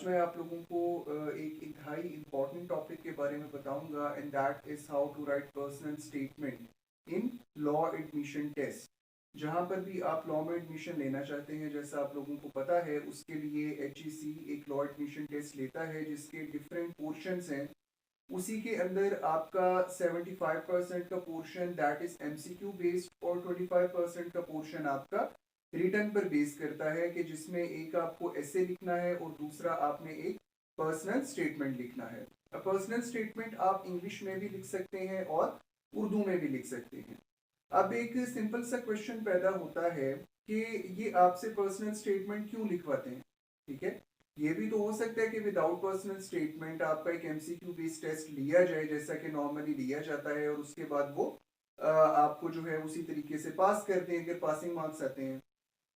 आज मैं आप लोगों को एक इंतहाई इम्पोर्टेंट टॉपिक के बारे में बताऊंगा and that is how to write personal statement in law admission test. जहां पर भी आप लॉ में एडमिशन लेना चाहते हैं, जैसा आप लोगों को पता है, उसके लिए HEC एक लॉ एडमिशन टेस्ट लेता है जिसके डिफरेंट पोर्शंस हैं। उसी के अंदर आपका 75% का portion that is MCQ based और 25% का पोर्शन आपका रिटर्न पर बेस करता है, कि जिसमें एक आपको ऐसे लिखना है और दूसरा आपने एक पर्सनल स्टेटमेंट लिखना है। पर्सनल स्टेटमेंट आप इंग्लिश में भी लिख सकते हैं और उर्दू में भी लिख सकते हैं। अब एक सिंपल सा क्वेश्चन पैदा होता है कि ये आपसे पर्सनल स्टेटमेंट क्यों लिखवाते हैं। ठीक है, ये भी तो हो सकता है कि विदाउट पर्सनल स्टेटमेंट आपका एक MCQ बेस्ड टेस्ट लिया जाए जैसा कि नॉर्मली लिया जाता है, और उसके बाद वो आपको जो है उसी तरीके से पास कर दें अगर पासिंग मार्क्स आते हैं।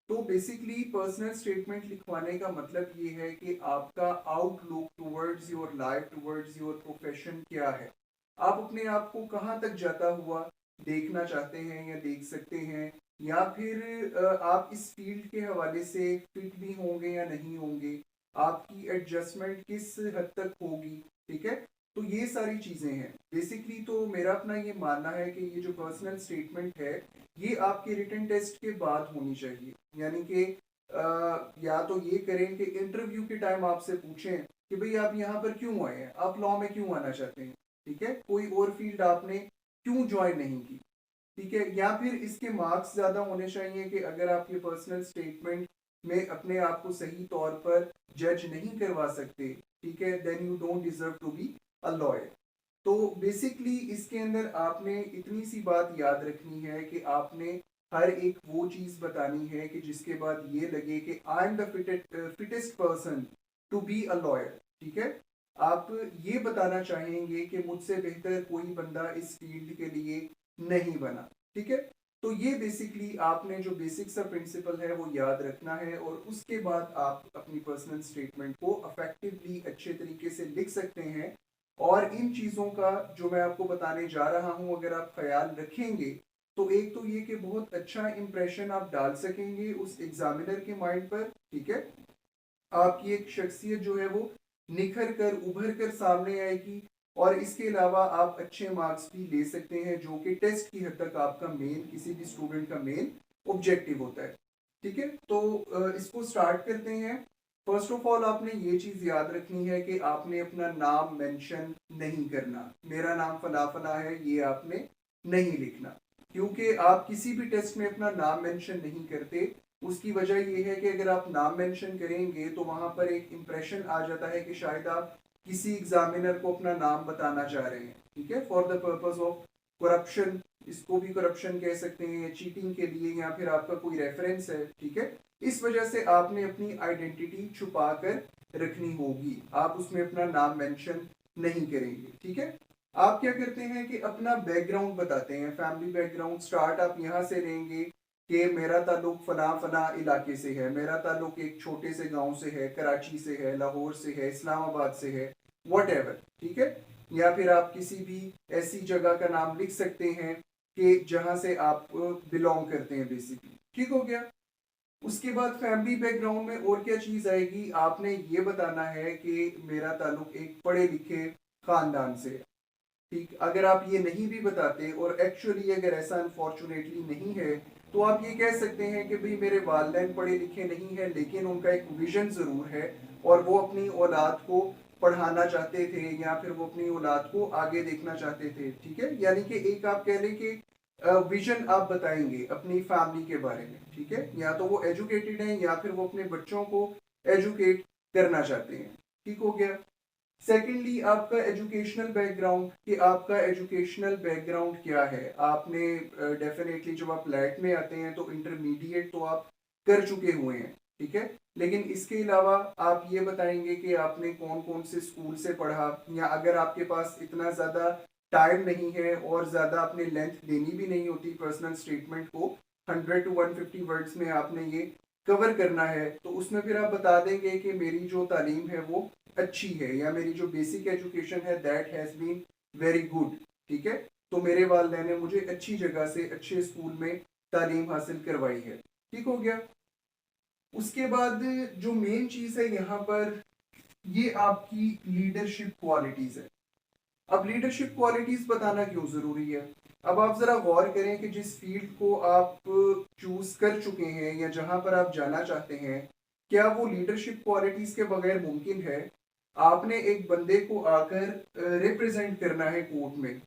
तो बेसिकली पर्सनल स्टेटमेंट लिखवाने का मतलब ये है कि आपका outlook towards your life, towards your profession क्या है। आप अपने आप को कहाँ तक जाता हुआ देखना चाहते हैं या देख सकते हैं, या फिर आप इस फील्ड के हवाले से फिट भी होंगे या नहीं होंगे, आपकी एडजस्टमेंट किस हद तक होगी। ठीक है, तो ये सारी चीज़ें हैं। बेसिकली तो मेरा अपना ये मानना है कि ये जो पर्सनल स्टेटमेंट है ये आपके रिटन टेस्ट के बाद होनी चाहिए। यानी कि या तो ये करें कि इंटरव्यू के टाइम आपसे पूछें कि भाई आप यहाँ पर क्यों आए हैं, आप लॉ में क्यों आना चाहते हैं। ठीक है, कोई और फील्ड आपने क्यों ज्वाइन नहीं की। ठीक है, या फिर इसके मार्क्स ज़्यादा होने चाहिए कि अगर आप ये पर्सनल स्टेटमेंट में अपने आप को सही तौर पर जज नहीं करवा सकते, ठीक है, then you don't deserve to be a lawyer. तो बेसिकली इसके अंदर आपने इतनी सी बात याद रखनी है कि आपने हर एक वो चीज़ बतानी है कि जिसके बाद ये लगे कि I am the fittest person to be a lawyer. ठीक है, आप ये बताना चाहेंगे कि मुझसे बेहतर कोई बंदा इस फील्ड के लिए नहीं बना। ठीक है, तो ये बेसिकली आपने जो बेसिक सा प्रिंसिपल है वो याद रखना है, और उसके बाद आप अपनी पर्सनल स्टेटमेंट को अफेक्टिवली अच्छे तरीके से लिख सकते हैं। और इन चीज़ों का जो मैं आपको बताने जा रहा हूँ अगर आप ख्याल रखेंगे, तो एक तो ये कि बहुत अच्छा इंप्रेशन आप डाल सकेंगे उस एग्जामिनर के माइंड पर। ठीक है, आपकी एक शख्सियत जो है वो निखर कर उभर कर सामने आएगी, और इसके अलावा आप अच्छे मार्क्स भी ले सकते हैं, जो कि टेस्ट की हद तक आपका मेन, किसी भी स्टूडेंट का मेन ऑब्जेक्टिव होता है। ठीक है, तो इसको स्टार्ट करते हैं। फर्स्ट ऑफ ऑल आपने ये चीज़ याद रखनी है कि आपने अपना नाम मेंशन नहीं करना। मेरा नाम फला फला है ये आपने नहीं लिखना, क्योंकि आप किसी भी टेस्ट में अपना नाम मेंशन नहीं करते। उसकी वजह ये है कि अगर आप नाम मेंशन करेंगे तो वहां पर एक इम्प्रेशन आ जाता है कि शायद आप किसी एग्जामिनर को अपना नाम बताना चाह रहे हैं। ठीक है, for the purpose of corruption, इसको भी करप्शन कह सकते हैं, चीटिंग के लिए, या फिर आपका कोई रेफरेंस है। ठीक है, इस वजह से आपने अपनी आइडेंटिटी छुपा कर रखनी होगी, आप उसमें अपना नाम मेंशन नहीं करेंगे। ठीक है, आप क्या करते हैं कि अपना बैकग्राउंड बताते हैं, फैमिली बैकग्राउंड स्टार्ट आप यहाँ से लेंगे कि मेरा ताल्लुक फला फला इलाके से है, मेरा ताल्लुक एक छोटे से गांव से है, कराची से है, लाहौर से है, इस्लामाबाद से है, वट एवर। ठीक है, या फिर आप किसी भी ऐसी जगह का नाम लिख सकते हैं कि जहां से आप बिलोंग करते हैं बेसिकली। ठीक हो गया। उसके बाद फैमिली बैकग्राउंड में और क्या चीज़ आएगी, आपने ये बताना है कि मेरा ताल्लुक एक पढ़े लिखे खानदान से है। ठीक, अगर आप ये नहीं भी बताते, और एक्चुअली अगर ऐसा अनफॉर्चुनेटली नहीं है, तो आप ये कह सकते हैं कि भाई मेरे वालिदैन पढ़े लिखे नहीं है, लेकिन उनका एक विजन ज़रूर है, और वो अपनी औलाद को पढ़ाना चाहते थे, या फिर वो अपनी औलाद को आगे देखना चाहते थे। ठीक है, यानी कि एक आप कह लें कि विजन आप बताएंगे अपनी फैमिली के बारे में। ठीक है, या तो वो एजुकेटेड हैं या फिर वो अपने बच्चों को एजुकेट करना चाहते हैं। ठीक हो गया। सेकेंडली आपका एजुकेशनल बैकग्राउंड, कि आपका एजुकेशनल बैकग्राउंड क्या है। आपने डेफिनेटली जब आप लैट में आते हैं तो इंटरमीडिएट तो आप कर चुके हुए हैं। ठीक है, लेकिन इसके अलावा आप ये बताएंगे कि आपने कौन कौन से स्कूल से पढ़ा, या अगर आपके पास इतना ज़्यादा टाइम नहीं है और ज़्यादा आपने लेंथ देनी भी नहीं होती पर्सनल स्टेटमेंट को, 100 to 150 वर्ड्स में आपने ये कवर करना है, तो उसमें फिर आप बता देंगे कि मेरी जो तालीम है वो अच्छी है, या मेरी जो बेसिक एजुकेशन है that has been very good. ठीक है, तो मेरे वालिदैन ने मुझे अच्छी जगह से अच्छे स्कूल में तालीम हासिल करवाई है। ठीक हो गया। उसके बाद जो मेन चीज़ है यहाँ पर, ये आपकी लीडरशिप क्वालिटीज है। अब लीडरशिप क्वालिटीज बताना क्यों जरूरी है? अब आप जरा गौर करें कि जिस फील्ड को आप चूज कर चुके हैं या जहां पर आप जाना चाहते हैं, क्या वो लीडरशिप क्वालिटीज के बगैर मुमकिन है? आपने एक बंदे को आकर रिप्रेजेंट करना है कोर्ट में,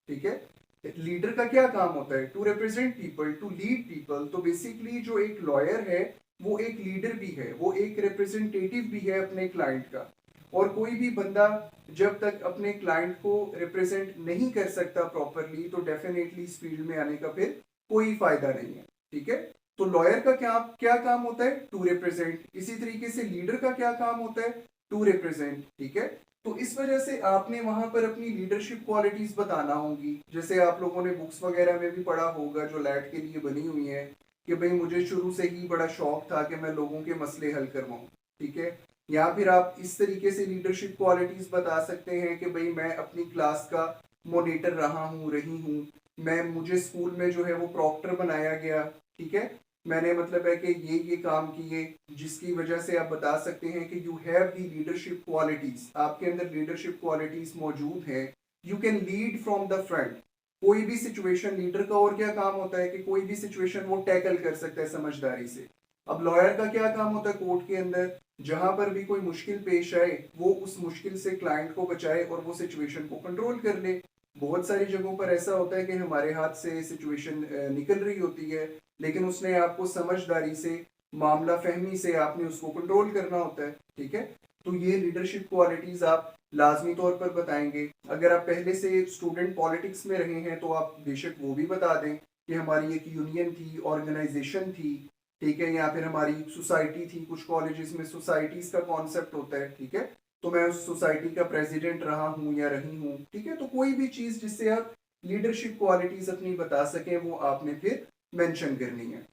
ठीक है? लीडर का क्या काम होता है? To represent people, to lead people. तो बेसिकली जो एक लॉयर है वो एक लीडर भी है, वो एक रिप्रेजेंटेटिव भी है अपने क्लाइंट का। और कोई भी बंदा जब तक अपने क्लाइंट को रिप्रेजेंट नहीं कर सकता प्रॉपरली, तो डेफिनेटली इस फील्ड में आने का फिर कोई फायदा नहीं है, ठीक है? तो लॉयर का क्या क्या काम होता है? To represent. इसी तरीके से लीडर का क्या काम होता है? टू रिप्रेजेंट, ठीक है? तो इस वजह से आपने वहां पर अपनी लीडरशिप क्वालिटीज बताना होंगी। जैसे आप लोगों ने बुक्स वगैरह में भी पढ़ा होगा जो लैट के लिए बनी हुई है, कि भाई मुझे शुरू से ही बड़ा शौक था कि मैं लोगों के मसले हल करवाऊं, ठीक है? या फिर आप इस तरीके से लीडरशिप क्वालिटीज बता सकते हैं कि भाई मैं अपनी क्लास का मॉनिटर रहा हूँ, रही हूँ। मैं मुझे स्कूल में जो है वो प्रॉक्टर बनाया गया, ठीक है? मैंने मतलब है कि ये काम किए, जिसकी वजह से आप बता सकते हैं कि you have the leadership qualities, आपके अंदर लीडरशिप क्वालिटीज मौजूद है। You can lead from the front. कोई भी सिचुएशन, लीडर का और क्या काम होता है कि कोई भी सिचुएशन वो टैकल कर सकता है समझदारी से। अब लॉयर का क्या काम होता है कोर्ट के अंदर? जहां पर भी कोई मुश्किल पेश आए, वो उस मुश्किल से क्लाइंट को बचाए और वो सिचुएशन को कंट्रोल कर ले। बहुत सारी जगहों पर ऐसा होता है कि हमारे हाथ से सिचुएशन निकल रही होती है, लेकिन उसने आपको समझदारी से, मामला फहमी से आपने उसको कंट्रोल करना होता है, ठीक है? तो ये लीडरशिप क्वालिटीज आप लाजमी तौर पर बताएंगे। अगर आप पहले से स्टूडेंट पॉलिटिक्स में रहे हैं तो आप बेशक वो भी बता दें कि हमारी एक यूनियन थी, ऑर्गेनाइजेशन थी, ठीक है? या फिर हमारी सोसाइटी थी, कुछ कॉलेजेस में सोसाइटीज का कॉन्सेप्ट होता है, ठीक है? तो मैं उस सोसाइटी का प्रेसिडेंट रहा हूँ या रही हूँ, ठीक है? तो कोई भी चीज जिससे आप लीडरशिप क्वालिटीज अपनी बता सकें, वो आपने फिर मेंशन करनी है।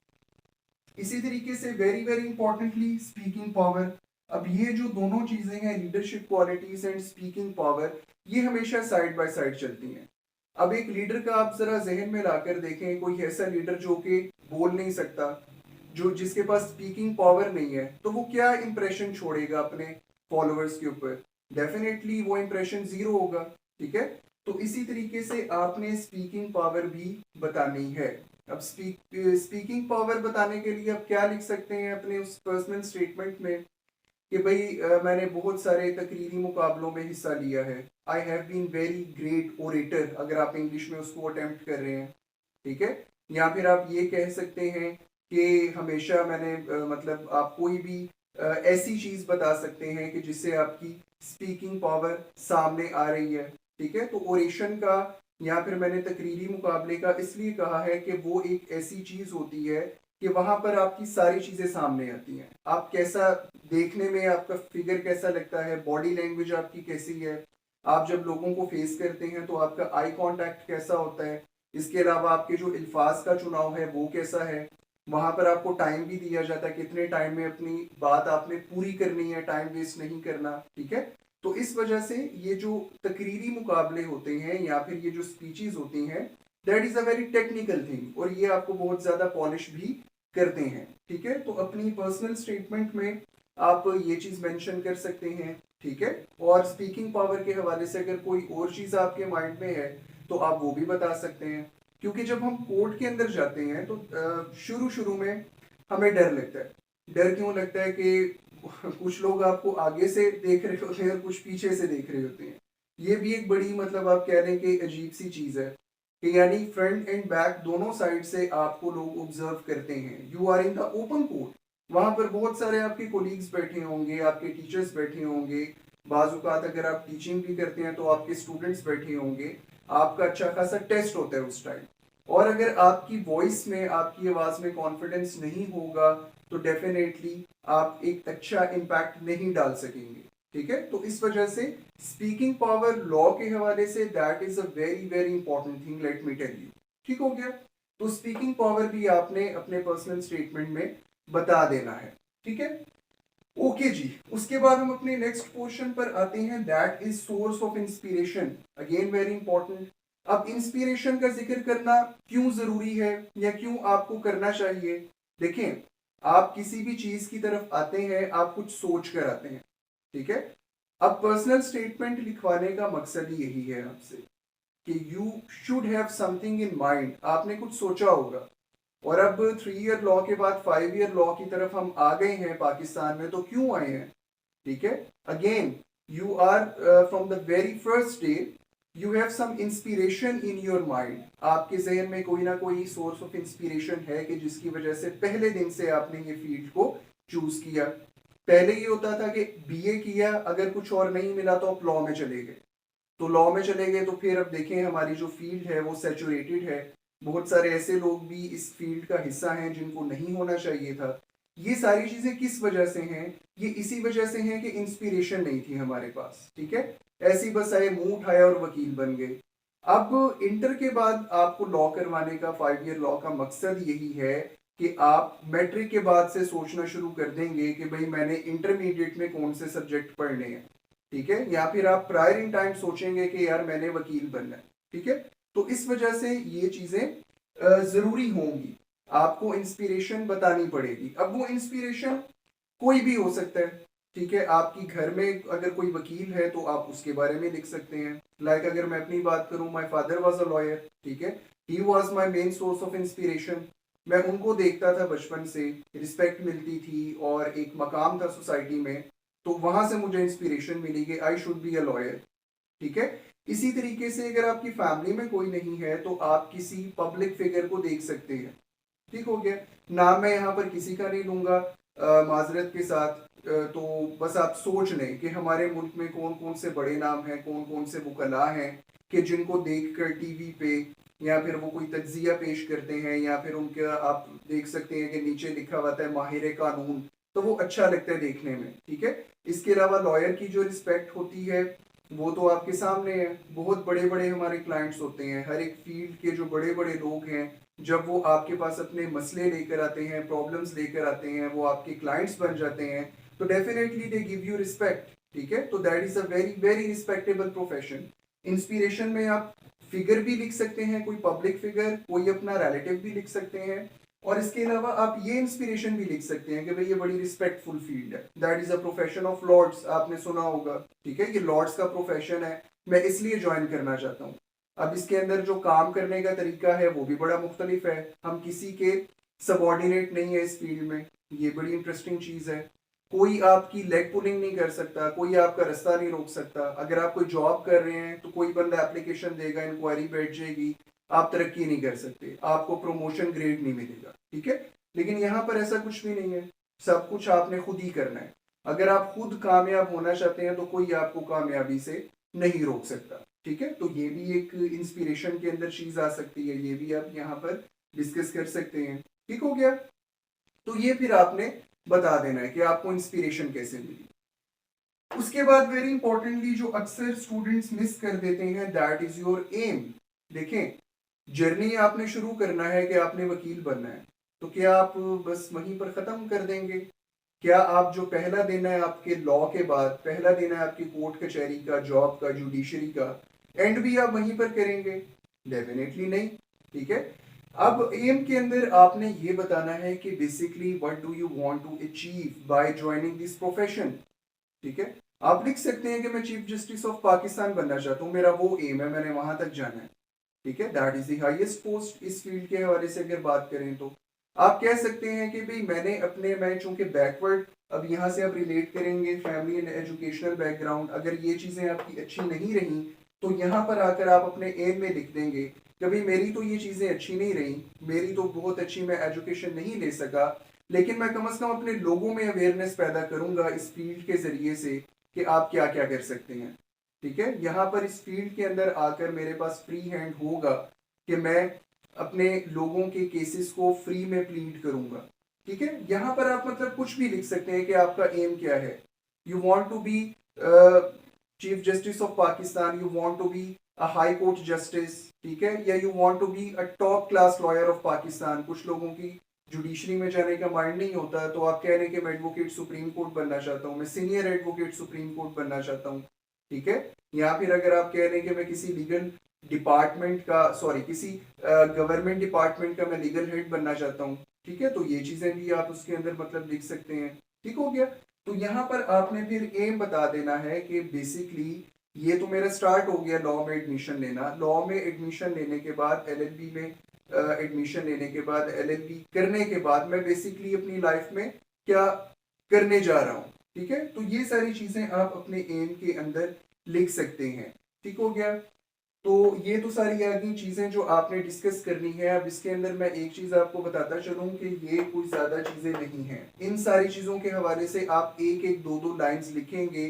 इसी तरीके से very very importantly speaking power. अब ये जो दोनों चीजें हैं, leadership qualities and speaking power, ये हमेशा साइड बाय साइड चलती हैं। अब एक लीडर का आप जरा जहन में लाकर देखें, कोई ऐसा लीडर जो कि बोल नहीं सकता, जो जिसके पास स्पीकिंग पावर नहीं है, तो वो क्या इंप्रेशन छोड़ेगा अपने फॉलोअर्स के ऊपर? डेफिनेटली वो इंप्रेशन जीरो होगा, ठीक है? तो इसी तरीके से आपने स्पीकिंग पावर भी बतानी है। अब स्पीकिंग पावर बताने के लिए आप क्या लिख सकते हैं अपने उस पर्सनल स्टेटमेंट में कि भाई मैंने बहुत सारे तकरीरी मुकाबलों में हिस्सा लिया है। I have been very great orator, अगर आप इंग्लिश में उसको अटेम्प्ट कर रहे हैं, ठीक है? या फिर आप ये कह सकते हैं कि हमेशा मैंने मतलब आप कोई भी ऐसी चीज बता सकते हैं कि जिससे आपकी स्पीकिंग पावर सामने आ रही है, ठीक है? तो ओरेशन का या फिर मैंने तकरीरी मुकाबले का इसलिए कहा है कि वो एक ऐसी चीज होती है कि वहां पर आपकी सारी चीजें सामने आती हैं। आप कैसा देखने में, आपका फिगर कैसा लगता है, बॉडी लैंग्वेज आपकी कैसी है, आप जब लोगों को फेस करते हैं तो आपका आई कांटेक्ट कैसा होता है, इसके अलावा आपके जो अल्फाज का चुनाव है वो कैसा है। वहां पर आपको टाइम भी दिया जाता है, कितने टाइम में अपनी बात आपने पूरी करनी है, टाइम वेस्ट नहीं करना, ठीक है? तो इस वजह से ये जो तकरीरी मुकाबले होते हैं या फिर ये जो स्पीचेस होती हैं, that is a very technical thing, और ये आपको बहुत ज्यादा पॉलिश भी करते हैं, ठीक है? तो अपनी पर्सनल स्टेटमेंट में आप ये चीज मेंशन कर सकते हैं, ठीक है? और स्पीकिंग पावर के हवाले से अगर कोई और चीज आपके माइंड में है तो आप वो भी बता सकते हैं। क्योंकि जब हम कोर्ट के अंदर जाते हैं तो शुरू शुरू में हमें डर लगता है। डर क्यों लगता है कि कुछ लोग आपको आगे से देख रहे होते हैं और कुछ पीछे से देख रहे होते हैं। ये भी एक बड़ी मतलब आप कह लें कि अजीब सी चीज है कि यानी फ्रंट एंड बैक दोनों साइड से आपको लोग ऑब्जर्व करते हैं। You are in the open court, वहां पर बहुत सारे आपके कोलीग्स बैठे होंगे, आपके टीचर्स बैठे होंगे, बाजुकात अगर आप टीचिंग भी करते हैं तो आपके स्टूडेंट्स बैठे होंगे। आपका अच्छा खासा टेस्ट होता है उस टाइम। और अगर आपकी वॉइस में, आपकी आवाज में कॉन्फिडेंस नहीं होगा तो डेफिनेटली आप एक अच्छा इम्पैक्ट नहीं डाल सकेंगे, ठीक है? तो इस वजह से स्पीकिंग पावर लॉ के हवाले से that is a very very important thing, let me tell you. ठीक हो गया? तो स्पीकिंग पावर भी आपने अपने पर्सनल स्टेटमेंट में बता देना है, ठीक है? ओके जी, उसके बाद हम अपने नेक्स्ट पोर्शन पर आते हैं, that is source of inspiration. Again very important. अब इंस्पिरेशन का जिक्र करना क्यों जरूरी है या क्यों आपको करना चाहिए? देखें, आप किसी भी चीज की तरफ आते हैं, आप कुछ सोच कर आते हैं, ठीक है? अब पर्सनल स्टेटमेंट लिखवाने का मकसद ही यही है आपसे कि you should have something in mind, आपने कुछ सोचा होगा। और अब 3 ईयर लॉ के बाद 5 ईयर लॉ की तरफ हम आ गए हैं पाकिस्तान में, तो क्यों आए हैं? ठीक है, again you are from the very first day you have some inspiration in your mind, आपके जहन में कोई ना कोई सोर्स ऑफ इंस्पिरेशन है कि जिसकी वजह से पहले दिन से आपने ये फील्ड को चूज किया। पहले ये होता था कि बीए किया, अगर कुछ और नहीं मिला तो आप लॉ में चले गए, तो लॉ में चले गए तो फिर अब देखें हमारी जो फील्ड है वो सैचुरेटेड है। बहुत सारे ऐसे लोग भी इस फील्ड का हिस्सा हैं जिनको नहीं होना चाहिए था। ये सारी चीजें किस वजह से हैं? ये इसी वजह से हैं कि इंस्पिरेशन नहीं थी हमारे पास। ठीक है, ऐसी बस आए, मुंह उठाया और वकील बन गए। अब इंटर के बाद आपको लॉ करवाने का 5 ईयर लॉ का मकसद यही है कि आप मैट्रिक के बाद से सोचना शुरू कर देंगे कि भाई मैंने इंटरमीडिएट में कौन से सब्जेक्ट पढ़ने हैं। ठीक है, या फिर आप प्रायर इन टाइम सोचेंगे कि यार मैंने वकील बनना है। ठीक है, तो इस वजह से ये चीजें जरूरी होंगी, आपको इंस्पिरेशन बतानी पड़ेगी। अब वो इंस्पिरेशन कोई भी हो सकता है। ठीक है, आपकी घर में अगर कोई वकील है तो आप उसके बारे में लिख सकते हैं। लाइक अगर मैं अपनी बात करूं, my father was a lawyer. ठीक है, he was my main source of inspiration. मैं उनको देखता था बचपन से, रिस्पेक्ट मिलती थी और एक मकाम था सोसाइटी में, तो वहां से मुझे इंस्पिरेशन मिली कि I should be a lawyer. ठीक है, इसी तरीके से अगर आपकी फैमिली में कोई नहीं है तो आप किसी पब्लिक फिगर को देख सकते हैं। ठीक हो गया, नाम मैं यहाँ पर किसी का नहीं लूंगा माजरत के साथ। तो बस आप सोच लें कि हमारे मुल्क में कौन कौन से बड़े नाम हैं, कौन कौन से वकला हैं कि जिनको देखकर टीवी पे या फिर वो कोई तज्जिया पेश करते हैं, या फिर उनका आप देख सकते हैं कि नीचे लिखा हुआ है माहिर कानून, तो वो अच्छा लगता है देखने में। ठीक है, इसके अलावा लॉयर की जो रिस्पेक्ट होती है वो तो आपके सामने है। बहुत बड़े बड़े हमारे क्लाइंट्स होते हैं, हर एक फील्ड के जो बड़े बड़े लोग हैं, जब वो आपके पास अपने मसले लेकर आते हैं, प्रॉब्लम्स लेकर आते हैं, वो आपके क्लाइंट्स बन जाते हैं, तो definitely they give you respect. ठीक है, तो that is a very very respectable profession. Inspiration में आप फिगर भी लिख सकते हैं, कोई पब्लिक फिगर, कोई अपना रिलेटिव भी लिख सकते हैं, और इसके अलावा आप ये इंस्पिरेशन भी लिख सकते हैं कि भाई ये बड़ी रिस्पेक्टफुल फील्ड है। That is a profession of lords, आपने सुना होगा। ठीक है, ये लॉर्ड्स का प्रोफेशन है, मैं इसलिए ज्वाइन करना चाहता हूँ। अब इसके अंदर जो काम करने का तरीका है वो भी बड़ा मुख्तलिफ है, हम किसी के सबॉर्डिनेट नहीं है इस फील्ड में, ये बड़ी इंटरेस्टिंग चीज है। कोई आपकी लेग पुलिंग नहीं कर सकता, कोई आपका रास्ता नहीं रोक सकता। अगर आप कोई जॉब कर रहे हैं तो कोई बंदा एप्लीकेशन देगा, इंक्वायरी बैठ जाएगी, आप तरक्की नहीं कर सकते, आपको प्रमोशन ग्रेड नहीं मिलेगा। ठीक है, लेकिन यहाँ पर ऐसा कुछ भी नहीं है, सब कुछ आपने खुद ही करना है। अगर आप खुद कामयाब होना चाहते हैं तो कोई आपको कामयाबी से नहीं रोक सकता। ठीक है, तो ये भी एक इंस्पिरेशन के अंदर चीज आ सकती है, ये भी आप यहाँ पर डिस्कस कर सकते हैं। ठीक हो गया, तो ये फिर आपने बता देना है कि आपको इंस्पिरेशन कैसे मिली। उसके बाद वेरी इंपॉर्टेंटली जो अक्सर स्टूडेंट्स मिस कर देते हैं, दैट इज योर एम। देखें, जर्नी आपने शुरू करना है कि आपने वकील बनना है, तो क्या आप बस वहीं पर ख़त्म कर देंगे? क्या आप जो पहला दिन है आपके लॉ के बाद, पहला दिन है आपकी कोर्ट कचहरी का, जॉब का, जुडिशरी का, एंड भी आप वहीं पर करेंगे? डेफिनेटली नहीं। ठीक है, अब एम के अंदर आपने ये बताना है कि basically what do you want to achieve by joining this profession. ठीक है, आप लिख सकते हैं कि मैं चीफ जस्टिस ऑफ पाकिस्तान बनना चाहता हूँ, मेरा वो एम है, मैंने वहां तक जाना है। ठीक है, that is the highest post इस फील्ड के हवाले से अगर बात करें तो। आप कह सकते हैं कि भाई मैंने अपने, मैं चूंकि बैकवर्ड, अब यहाँ से आप रिलेट करेंगे फैमिली एंड एजुकेशनल बैकग्राउंड, अगर ये चीज़ें आपकी अच्छी नहीं रही तो यहाँ पर आकर आप अपने एम में लिख देंगे कि भाई मेरी तो ये चीज़ें अच्छी नहीं रही, मेरी तो बहुत अच्छी मैं एजुकेशन नहीं ले सका, लेकिन मैं कम से कम अपने लोगों में अवेयरनेस पैदा करूंगा इस फील्ड के ज़रिए से कि आप क्या क्या कर सकते हैं। ठीक है, यहाँ पर इस फील्ड के अंदर आकर मेरे पास फ्री हैंड होगा कि मैं अपने लोगों के केसेस को फ्री में प्लीड करूंगा। ठीक है, यहाँ पर आप मतलब कुछ भी लिख सकते हैं कि आपका एम क्या है। You want to be chief justice of Pakistan, you want to be a high court justice. ठीक है, या you want to be a top class lawyer of Pakistan. कुछ लोगों की जुडिशरी में जाने का माइंड नहीं होता, तो आप कह रहे हैं कि मैं एडवोकेट सुप्रीम कोर्ट बनना चाहता हूँ, मैं सीनियर एडवोकेट सुप्रीम कोर्ट बनना चाहता हूँ। ठीक है, या फिर अगर आप कह रहे हैं कि मैं किसी लीगल डिपार्टमेंट का, सॉरी किसी गवर्नमेंट डिपार्टमेंट का मैं लीगल हेड बनना चाहता हूँ। ठीक है, तो ये चीजें भी आप उसके अंदर मतलब लिख सकते हैं। ठीक हो गया, तो यहाँ पर आपने फिर एम बता देना है कि बेसिकली ये तो मेरा स्टार्ट हो गया लॉ में एडमिशन लेना। लॉ में एडमिशन लेने के बाद एलएलबी में एडमिशन लेने के बाद एलएलबी करने के बाद मैं बेसिकली अपनी लाइफ में क्या करने जा रहा हूँ। ठीक है, तो ये सारी चीजें आप अपने एम के अंदर लिख सकते हैं। ठीक हो गया। तो ये तो सारी आ गई चीजें जो आपने डिस्कस करनी है। अब इसके अंदर मैं एक चीज आपको बताता चलूं कि ये कोई ज्यादा चीजें नहीं हैं। इन सारी चीजों के हवाले से आप एक एक दो दो लाइंस लिखेंगे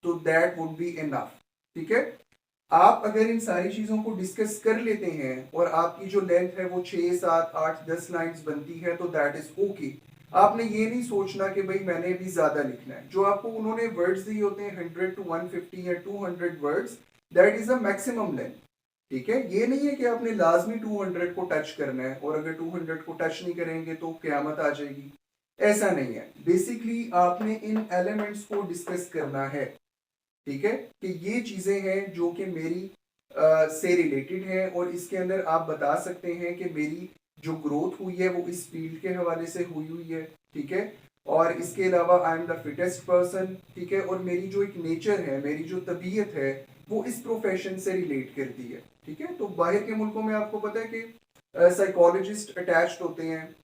तो दैट वुड बी इनफ। ठीक है, आप अगर इन सारी चीजों को डिस्कस कर लेते हैं और आपकी जो लेंथ है वो 6 7 8 10 लाइंस बनती है तो दैट इज ओके। आपने ये नहीं सोचना कि भाई मैंने भी ज्यादा लिखना है। जो आपको उन्होंने वर्ड्स दिए होते हैं 100 to 150 या 200 words, that is a maximum length. ठीक है, ये नहीं है कि आपने लाजमी 200 को टच करना है और अगर 200 को टच नहीं करेंगे तो क्यामत आ जाएगी। ऐसा नहीं है। बेसिकली आपने इन एलिमेंट्स को डिस्कस करना है। ठीक है, कि ये चीजें हैं जो कि मेरी से रिलेटेड है और इसके अंदर आप बता सकते हैं कि मेरी जो ग्रोथ हुई है वो इस फील्ड के हवाले से हुई हुई है। ठीक है, और इसके अलावा आई एम द फिटेस्ट पर्सन। ठीक है, और मेरी जो एक नेचर है, मेरी जो तबीयत है वो इस प्रोफेशन से रिलेट करती है। ठीक है, तो बाहर के मुल्कों में आपको पता है कि साइकोलॉजिस्ट अटैच्ड होते हैं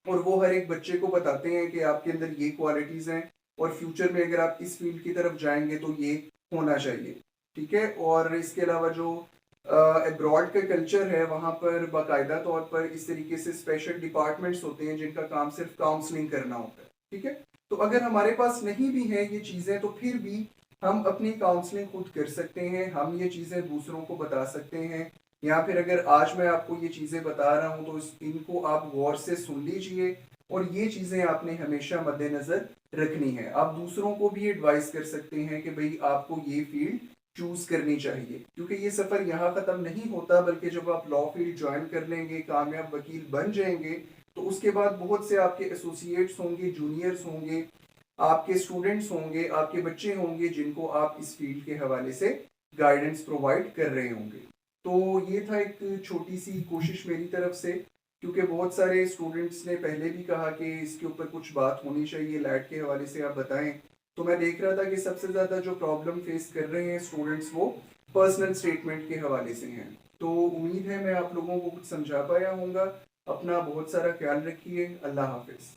और वो हर एक बच्चे को बताते हैं कि आपके अंदर ये क्वालिटीज हैं और फ्यूचर में अगर आप इस फील्ड की तरफ जाएंगे तो ये होना चाहिए। ठीक है, और इसके अलावा जो अब्रॉड का कल्चर है वहाँ पर बाकायदा तौर पर इस तरीके से स्पेशल डिपार्टमेंट्स होते हैं जिनका काम सिर्फ काउंसलिंग करना होता है। ठीक है, तो अगर हमारे पास नहीं भी है ये चीज़ें तो फिर भी हम अपनी काउंसलिंग खुद कर सकते हैं। हम ये चीज़ें दूसरों को बता सकते हैं, या फिर अगर आज मैं आपको ये चीज़ें बता रहा हूँ तो इनको आप गौर से सुन लीजिए और ये चीज़ें आपने हमेशा मद्देनज़र रखनी है। आप दूसरों को भी एडवाइस कर सकते हैं कि भाई आपको ये फील्ड चूज करनी चाहिए, क्योंकि ये सफ़र यहाँ ख़त्म नहीं होता, बल्कि जब आप लॉ फील्ड ज्वाइन कर लेंगे, कामयाब वकील बन जाएंगे, तो उसके बाद बहुत से आपके एसोसिएट्स होंगे, जूनियर्स होंगे, आपके स्टूडेंट्स होंगे, आपके बच्चे होंगे जिनको आप इस फील्ड के हवाले से गाइडेंस प्रोवाइड कर रहे होंगे। तो ये था एक छोटी सी कोशिश मेरी तरफ से, क्योंकि बहुत सारे स्टूडेंट्स ने पहले भी कहा कि इसके ऊपर कुछ बात होनी चाहिए, लैट के हवाले से आप बताएं। तो मैं देख रहा था कि सबसे ज़्यादा जो प्रॉब्लम फेस कर रहे हैं स्टूडेंट्स वो पर्सनल स्टेटमेंट के हवाले से हैं। तो उम्मीद है मैं आप लोगों को कुछ समझा पाया होऊंगा। अपना बहुत सारा ख्याल रखिए। अल्लाह हाफिज़।